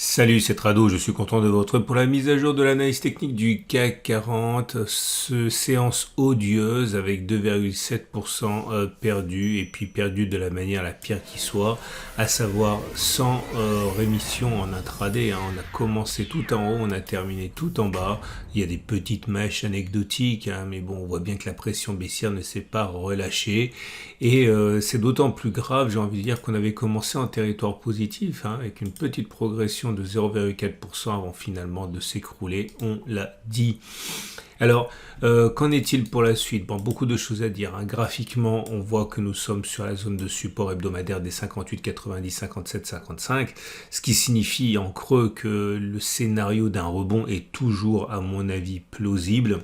Salut, c'est Trado, je suis content de vous retrouver pour la mise à jour de l'analyse technique du CAC 40, séance odieuse avec 2,7% perdu et puis perdu de la manière la pire qui soit, à savoir sans rémission en intraday. On a commencé tout en haut, on a terminé tout en bas. Il y a des petites mèches anecdotiques, mais bon, on voit bien que la pression baissière ne s'est pas relâchée. Et c'est d'autant plus grave, j'ai envie de dire, qu'on avait commencé en territoire positif, avec une petite progression de 0,4% avant finalement de s'écrouler, on l'a dit. Alors, qu'en est-il pour la suite? Bon, beaucoup de choses à dire. Graphiquement, on voit que nous sommes sur la zone de support hebdomadaire des 58, 90, 57, 55, ce qui signifie en creux que le scénario d'un rebond est toujours, à mon avis, plausible.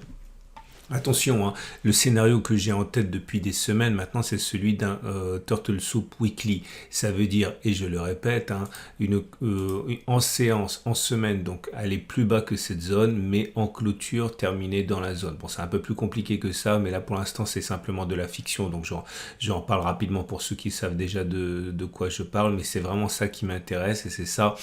Attention, le scénario que j'ai en tête depuis des semaines maintenant, c'est celui d'un Turtle Soup Weekly. Ça veut dire, et je le répète, en séance, en semaine, donc aller plus bas que cette zone, mais en clôture, terminer dans la zone. Bon, c'est un peu plus compliqué que ça, mais là pour l'instant, c'est simplement de la fiction. Donc j'en parle rapidement pour ceux qui savent déjà de quoi je parle, mais c'est vraiment ça qui m'intéresse et c'est ça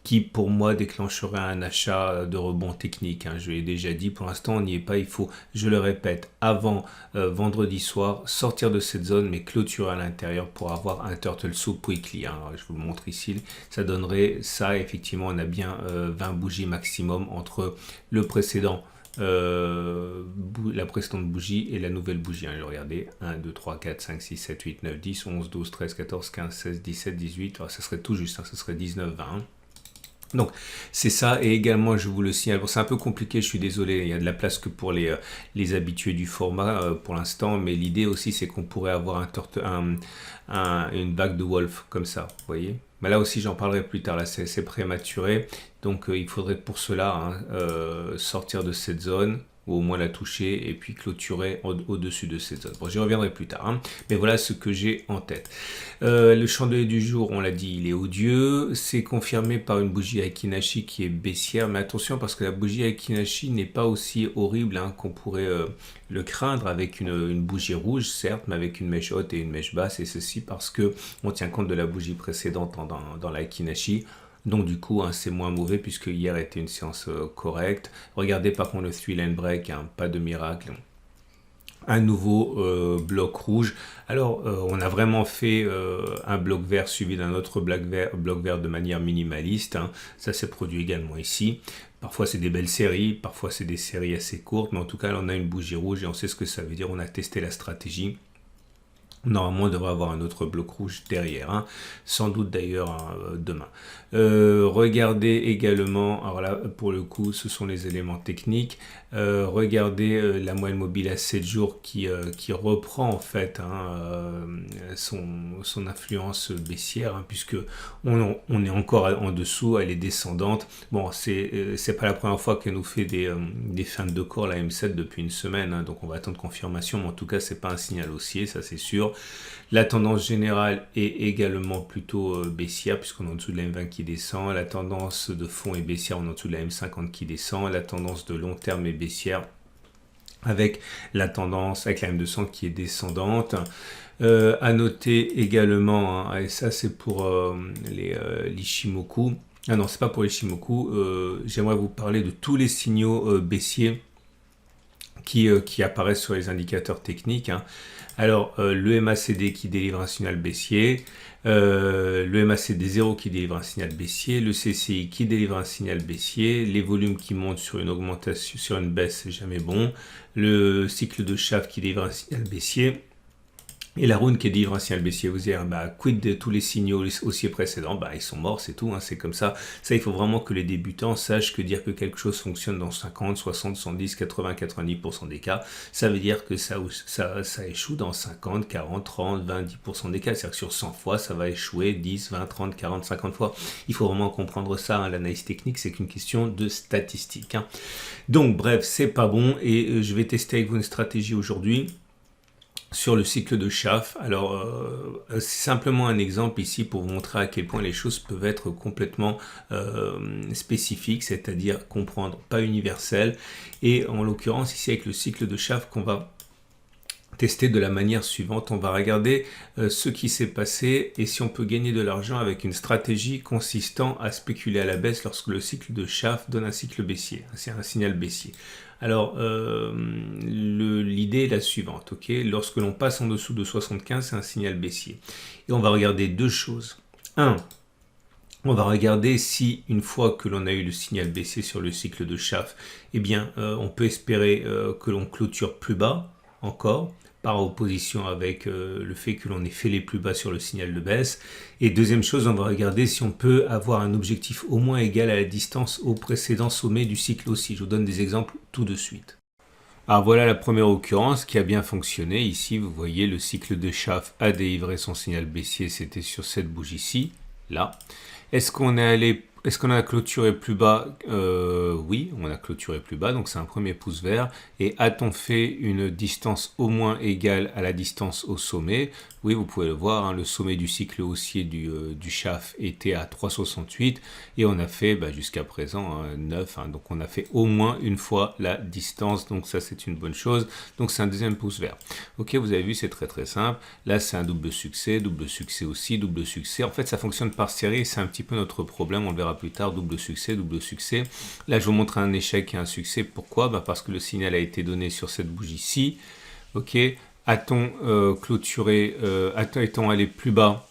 qui pour moi déclencherait un achat de rebond technique. Je l'ai déjà dit, pour l'instant on n'y est pas, il faut, je le répète, avant vendredi soir, sortir de cette zone mais clôturer à l'intérieur pour avoir un Turtle Soup Weekly. Je vous le montre ici, ça donnerait ça, effectivement on a bien 20 bougies maximum entre le précédent la précédente bougie et la nouvelle bougie. Regardez, 1, 2, 3, 4, 5, 6, 7, 8, 9, 10, 11, 12, 13, 14, 15, 16, 17, 18, ça serait tout juste, ça serait 19, 20. Donc c'est ça, et également je vous le signale, bon, c'est un peu compliqué, je suis désolé, il y a de la place que pour les habitués du format pour l'instant, mais l'idée aussi c'est qu'on pourrait avoir une vague de Wolf comme ça, vous voyez. Mais là aussi j'en parlerai plus tard, là c'est prématuré, donc il faudrait pour cela sortir de cette zone, ou au moins la toucher et puis clôturer au-dessus de ces zones. Bon, j'y reviendrai plus tard, mais voilà ce que j'ai en tête. Le chandelier du jour, on l'a dit, il est odieux. C'est confirmé par une bougie Akinashi qui est baissière, mais attention parce que la bougie Akinashi n'est pas aussi horrible qu'on pourrait le craindre avec une bougie rouge, certes, mais avec une mèche haute et une mèche basse, et ceci parce que on tient compte de la bougie précédente dans la Akinashi. Donc du coup, c'est moins mauvais puisque hier était une séance correcte. Regardez par contre le 3-line break, pas de miracle. Un nouveau bloc rouge. Alors, on a vraiment fait un bloc vert suivi d'un autre bloc vert de manière minimaliste. Ça s'est produit également ici. Parfois, c'est des belles séries, parfois, c'est des séries assez courtes, mais en tout cas, là, on a une bougie rouge et on sait ce que ça veut dire. On a testé la stratégie. Normalement, on devrait avoir un autre bloc rouge derrière, sans doute d'ailleurs demain. Regardez également, alors là pour le coup ce sont les éléments techniques, regardez la moyenne mobile à 7 jours qui reprend en fait son influence baissière, puisque on est encore en dessous, elle est descendante. Bon, c'est pas la première fois qu'elle nous fait des feintes de corps, la M7 depuis une semaine, donc on va attendre confirmation, mais en tout cas c'est pas un signal haussier, ça c'est sûr. La tendance générale est également plutôt baissière puisqu'on est en dessous de la M20 qui descend. La tendance de fond est baissière, on est en dessous de la M50 qui descend. La tendance de long terme est baissière avec la tendance, avec la M200 qui est descendante. À noter également, et ça c'est pour l'Ishimoku. Ah non, c'est pas pour l'Ishimoku. J'aimerais vous parler de tous les signaux baissiers qui apparaissent sur les indicateurs techniques. Alors, le MACD qui délivre un signal baissier, le MACD 0 qui délivre un signal baissier, le CCI qui délivre un signal baissier, les volumes qui montent sur une augmentation, sur une baisse, c'est jamais bon, le cycle de Schaff qui délivre un signal baissier, et la rune qui délivre un signal baissier. Vous dire, quid de tous les signaux haussiers précédents, ils sont morts, c'est tout, c'est comme ça. Ça, il faut vraiment que les débutants sachent que dire que quelque chose fonctionne dans 50, 60, 70, 80, 90% des cas, ça veut dire que ça échoue dans 50, 40, 30, 20, 10% des cas. C'est-à-dire que sur 100 fois, ça va échouer 10, 20, 30, 40, 50 fois. Il faut vraiment comprendre ça. L'analyse technique, c'est qu'une question de statistiques. Donc, bref, c'est pas bon et je vais tester avec vous une stratégie aujourd'hui sur le cycle de Schaff. Alors, c'est simplement un exemple ici pour vous montrer à quel point les choses peuvent être complètement spécifiques, c'est-à-dire comprendre, pas universel. Et en l'occurrence, ici avec le cycle de Schaff qu'on va tester de la manière suivante. On va regarder ce qui s'est passé et si on peut gagner de l'argent avec une stratégie consistant à spéculer à la baisse lorsque le cycle de Schaff donne un cycle baissier, c'est un signal baissier. Alors, l'idée est la suivante, ok? Lorsque l'on passe en dessous de 75, c'est un signal baissier. Et on va regarder deux choses. Un, on va regarder si, une fois que l'on a eu le signal baissier sur le cycle de Schaff, eh bien, on peut espérer que l'on clôture plus bas encore, par opposition avec le fait que l'on ait fait les plus bas sur le signal de baisse. Et deuxième chose, on va regarder si on peut avoir un objectif au moins égal à la distance au précédent sommet du cycle aussi. Je vous donne des exemples tout de suite. Alors voilà la première occurrence qui a bien fonctionné. Ici, vous voyez le cycle de Schaff a délivré son signal baissier, c'était sur cette bougie-ci, là. Est-ce qu'on a clôturé plus bas? Oui, on a clôturé plus bas, donc c'est un premier pouce vert. Et a-t-on fait une distance au moins égale à la distance au sommet? Oui, vous pouvez le voir, hein, le sommet du cycle haussier du Schaff était à 3,68 et on a fait jusqu'à présent 9, hein, donc on a fait au moins une fois la distance, donc ça c'est une bonne chose. Donc c'est un deuxième pouce vert. Ok, vous avez vu, c'est très très simple. Là c'est un double succès aussi, double succès. En fait ça fonctionne par série, c'est un petit peu notre problème, on le verra plus tard, double succès, double succès. Là je vous montre un échec et un succès. Pourquoi? Parce que le signal a été donné sur cette bougie-ci. Ok. A-t-on clôturé, est-on allé plus bas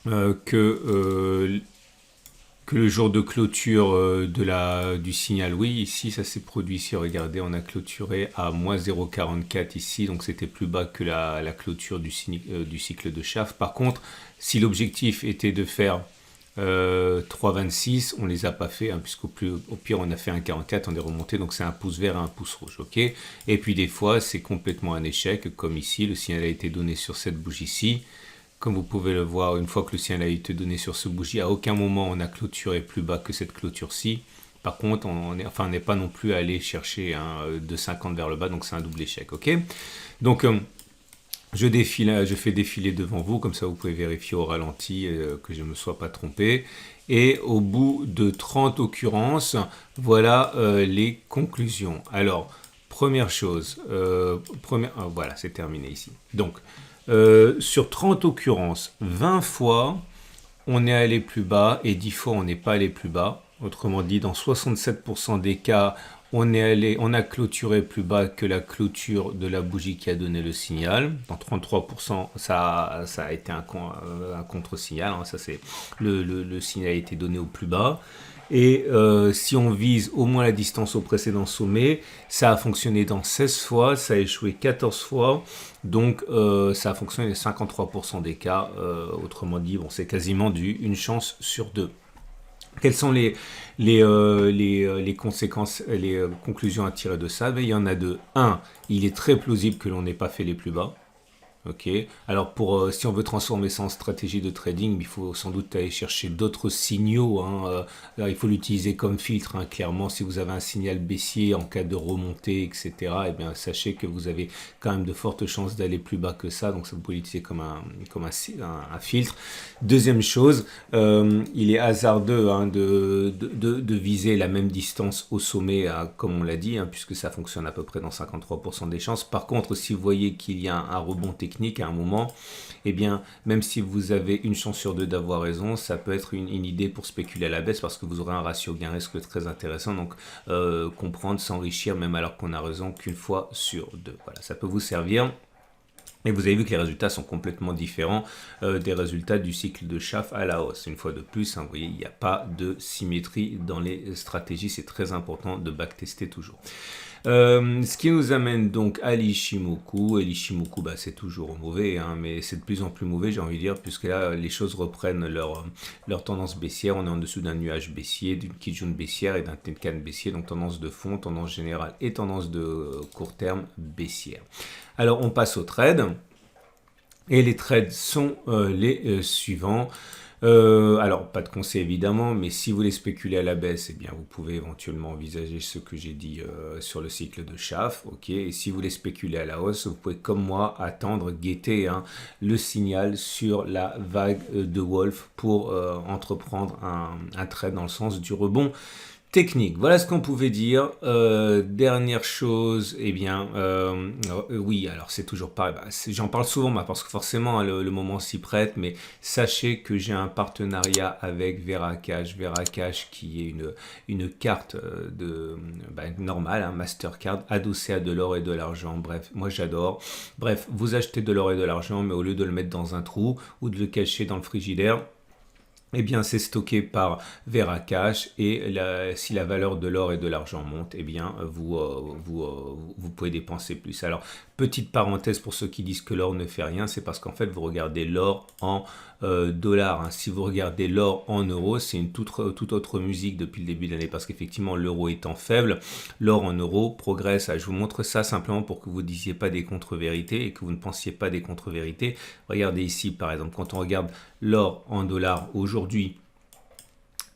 que le jour de clôture du signal? Oui, ici ça s'est produit ici, regardez, on a clôturé à moins 0,44 ici, donc c'était plus bas que la clôture du cycle de Schaff. Par contre, si l'objectif était de faire 3,26, on les a pas fait, hein, puisqu'au pire on a fait 1,44, on est remonté, donc c'est un pouce vert et un pouce rouge, ok. Et puis des fois c'est complètement un échec, comme ici, le signal a été donné sur cette bougie-ci. Comme vous pouvez le voir, une fois que le signal a été donné sur ce bougie, à aucun moment on a clôturé plus bas que cette clôture-ci. Par contre, on n'est pas non plus allé chercher de 50 vers le bas, donc c'est un double échec, ok. Donc je fais défiler devant vous, comme ça vous pouvez vérifier au ralenti que je ne me sois pas trompé. Et au bout de 30 occurrences, voilà les conclusions. Alors, première chose, voilà, c'est terminé ici. Donc, sur 30 occurrences, 20 fois, on est allé plus bas et 10 fois, on n'est pas allé plus bas. Autrement dit, dans 67% des cas, on a clôturé plus bas que la clôture de la bougie qui a donné le signal. Dans 33%, ça a été un contre-signal. Hein, ça c'est le signal a été donné au plus bas. Et si on vise au moins la distance au précédent sommet, ça a fonctionné dans 16 fois, ça a échoué 14 fois. Donc ça a fonctionné dans 53% des cas. Autrement dit, bon, c'est quasiment une chance sur deux. Quelles sont les conséquences, les conclusions à tirer de ça? Il y en a deux. Un, il est très plausible que l'on n'ait pas fait les plus bas. Ok. Alors si on veut transformer ça en stratégie de trading, il faut sans doute aller chercher d'autres signaux. Hein. Il faut l'utiliser comme filtre. Hein. Clairement, si vous avez un signal baissier en cas de remontée, etc., eh bien, sachez que vous avez quand même de fortes chances d'aller plus bas que ça. Donc, ça vous pouvez l'utiliser comme un filtre. Deuxième chose, il est hasardeux de viser la même distance au sommet, comme on l'a dit, puisque ça fonctionne à peu près dans 53% des chances. Par contre, si vous voyez qu'il y a un rebond technique à un moment, eh bien, même si vous avez une chance sur deux d'avoir raison, ça peut être une idée pour spéculer à la baisse parce que vous aurez un ratio gain-risque très intéressant. Donc, comprendre, s'enrichir, même alors qu'on a raison qu'une fois sur deux. Voilà, ça peut vous servir. Et vous avez vu que les résultats sont complètement différents des résultats du cycle de Schaff à la hausse. Une fois de plus, vous voyez, il n'y a pas de symétrie dans les stratégies. C'est très important de backtester toujours. Ce qui nous amène donc à l'Ichimoku. Et l'Ichimoku, c'est toujours mauvais, mais c'est de plus en plus mauvais, j'ai envie de dire, puisque là, les choses reprennent leur tendance baissière. On est en dessous d'un nuage baissier, d'une Kijun baissière et d'un Tenkan baissier, donc tendance de fond, tendance générale et tendance de court terme baissière. Alors, on passe aux trades. Et les trades sont les suivants. Alors, pas de conseil évidemment, mais si vous voulez spéculer à la baisse, eh bien, vous pouvez éventuellement envisager ce que j'ai dit sur le cycle de Schaff. Ok. Et si vous voulez spéculer à la hausse, vous pouvez, comme moi, attendre, guetter le signal sur la vague de Wolf pour entreprendre un trade dans le sens du rebond technique, voilà ce qu'on pouvait dire. Dernière chose, eh bien, oui, alors c'est toujours pareil, j'en parle souvent parce que forcément hein, le moment s'y prête, mais sachez que j'ai un partenariat avec Veracash, Veracash qui est une carte normale, hein, Mastercard, adossée à de l'or et de l'argent, bref, moi j'adore. Bref, vous achetez de l'or et de l'argent, mais au lieu de le mettre dans un trou ou de le cacher dans le frigidaire, eh bien, c'est stocké par Veracash et si la valeur de l'or et de l'argent monte, eh bien, vous pouvez dépenser plus. Alors, petite parenthèse pour ceux qui disent que l'or ne fait rien, c'est parce qu'en fait, vous regardez l'or en dollars. Hein. Si vous regardez l'or en euros, c'est une toute autre musique depuis le début de l'année parce qu'effectivement, l'euro étant faible, l'or en euros progresse. Je vous montre ça simplement pour que vous ne disiez pas des contre-vérités et que vous ne pensiez pas des contre-vérités. Regardez ici, par exemple, quand on regarde l'or en dollars aujourd'hui,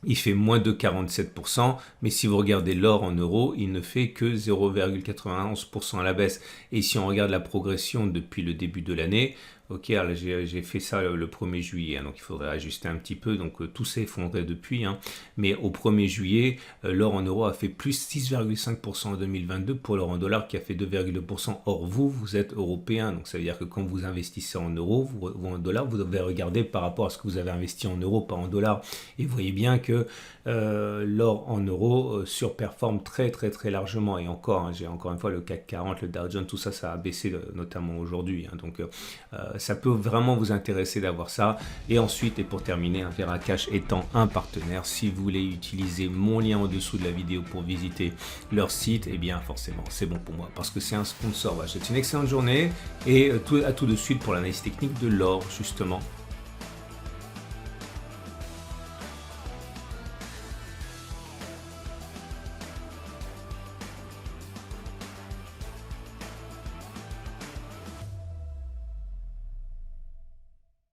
il fait moins de 47%, mais si vous regardez l'or en euros, il ne fait que 0,91% à la baisse. Et si on regarde la progression depuis le début de l'année, ok, alors j'ai fait ça le 1er juillet, hein, donc il faudrait ajuster un petit peu, donc tout s'est effondré depuis, hein, mais au 1er juillet, l'or en euros a fait plus 6,5% en 2022 pour l'or en dollars qui a fait 2,2%. Or vous êtes européen, donc ça veut dire que quand vous investissez en euros ou en dollars, vous devez regarder par rapport à ce que vous avez investi en euros, pas en dollars, et vous voyez bien que l'or en euros surperforme très largement, et encore, hein, j'ai encore une fois le CAC 40, le Dow Jones, tout ça, ça a baissé notamment aujourd'hui, hein, donc ça peut vraiment vous intéresser d'avoir ça. Et ensuite, et pour terminer, Veracash étant un partenaire, si vous voulez utiliser mon lien en dessous de la vidéo pour visiter leur site, et bien forcément c'est bon pour moi parce que c'est un sponsor. Voilà, je vous souhaite une excellente journée et à tout de suite pour l'analyse technique de l'or justement.